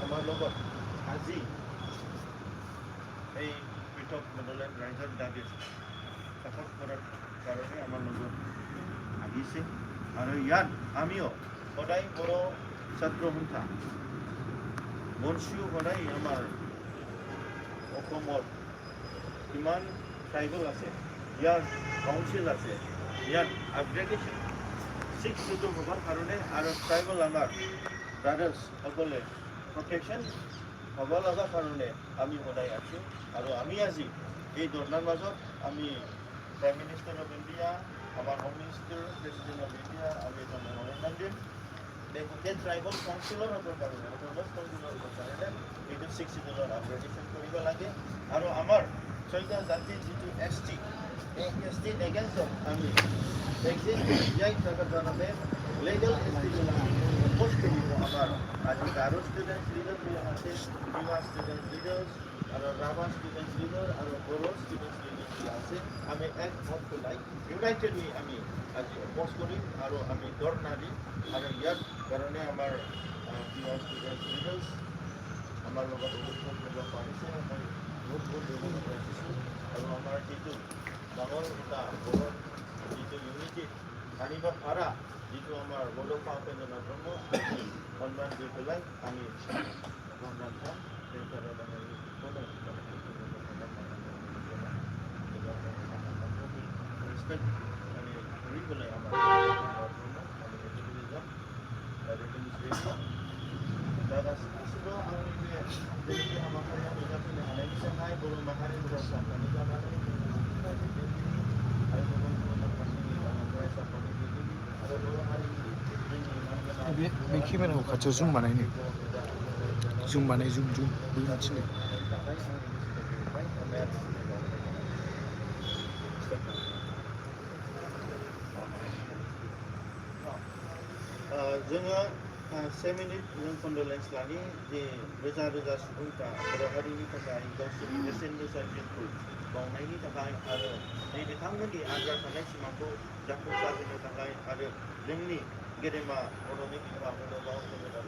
আমাৰ লগত আজি এই পৃথক বড়োলেণ্ড ৰাইজৰ দাবী সাপোৰ্ট কৰাৰ কাৰণে আমাৰ লগত আহিছে আৰু ইয়াত আমিও সদায় বড়ো ছাত্ৰ সন্থা মঞ্চীয় সদায় আমাৰ অসমত কিমান ট্ৰাইবেল আছে ইয়াৰ কাউন্সিল আছে ইয়াত আপগ্ৰেডেশ্যন 6 সিটো হ'বৰ কাৰণে আৰু ট্ৰাইবেল আমাৰ ব্ৰাদাৰ্ছসকলে প্ৰটেকশ্যন হ'ব লগা কাৰণে আমি সদায় আছোঁ আৰু আমি আজি এই ধৰ্ণাৰ মাজত আমি প্ৰাইম মিনিষ্টাৰ অফ ইণ্ডিয়া আমাৰ home minister president of India আমি নৰেন্দ্ৰ মোদী গোটেই ট্ৰাইবেল কাউন্সিলৰ কাৰণে এইটো 6 সিডুলৰ আপগ্ৰেডেশ্যন কৰিব লাগে আৰু আমাৰ 6টা জাতিৰ যিটো ST এই ST এগেইনষ্টত আমি এক্সিষ্ট থকাৰ কাৰণে legal institution post কৰিব আমাৰ আজি গাৰো ষ্টুডেণ্ট লিডাৰ আছে ডিমা ষ্টুডেণ্ট লিডাৰ্ছ আৰু ৰাভা ষ্টুডেণ্ট লিডাৰ আৰু বড়ো ষ্টুডেণ্ট লিডাৰ আছে আমি এক মত পেলাই ইউনাইটেডলি আমি আজি অপ'জ কৰিম আৰু আমি ধৰ্ণা দিম আৰু ইয়াৰ কাৰণে আমাৰ ডিমা ষ্টুডেণ্ট লিডাৰ্ছ আমাৰ লগত অনুষ্ঠিত কৰিব পাৰিছে মই বহুত ধন্যবাদ ৰাখিছোঁ আৰু আমাৰ যিটো ডাঙৰ এটা বড়ো যিটো ইউনিটি আনিব পাৰা যিটো আমাৰ বড়ো ফাউণ্ডেশ্যন ব্ৰহ্ম আমি সন্মান দি পেলাই আমি সন্মান পাম সেইকাৰণে আমি ৰেচপেক্ট আমি কৰি পেলাই আমাৰ বড়ো মাহাৰিবোৰৰ बे केमेराखौ खाथियाव जुम बानायनो जुम बानाय जुम जुम बे मोनसे जोङो 7 मिनिट जों कन्डलेन्स लानि जे रोजा रोजा सुबुंफ्रा बर' हारिनि थाखाय गावसोरनि बेसेन गोसा जिउखौ बावनायनि थाखाय आरो बिथांमोननि आद्रा थानाय सिमांखौ जाफुंसारहोनो थाखाय आरो जोंनि गेदेमा बर'नि बिफा मुलुगाव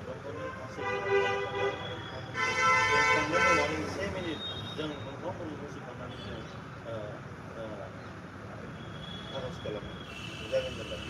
ब्रह्मनि फारसे 7 मिनिट जों मोनफ्रोमबो गोसोखांनानै जों आर'ज खालामो जागोन जाबाय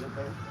Okay.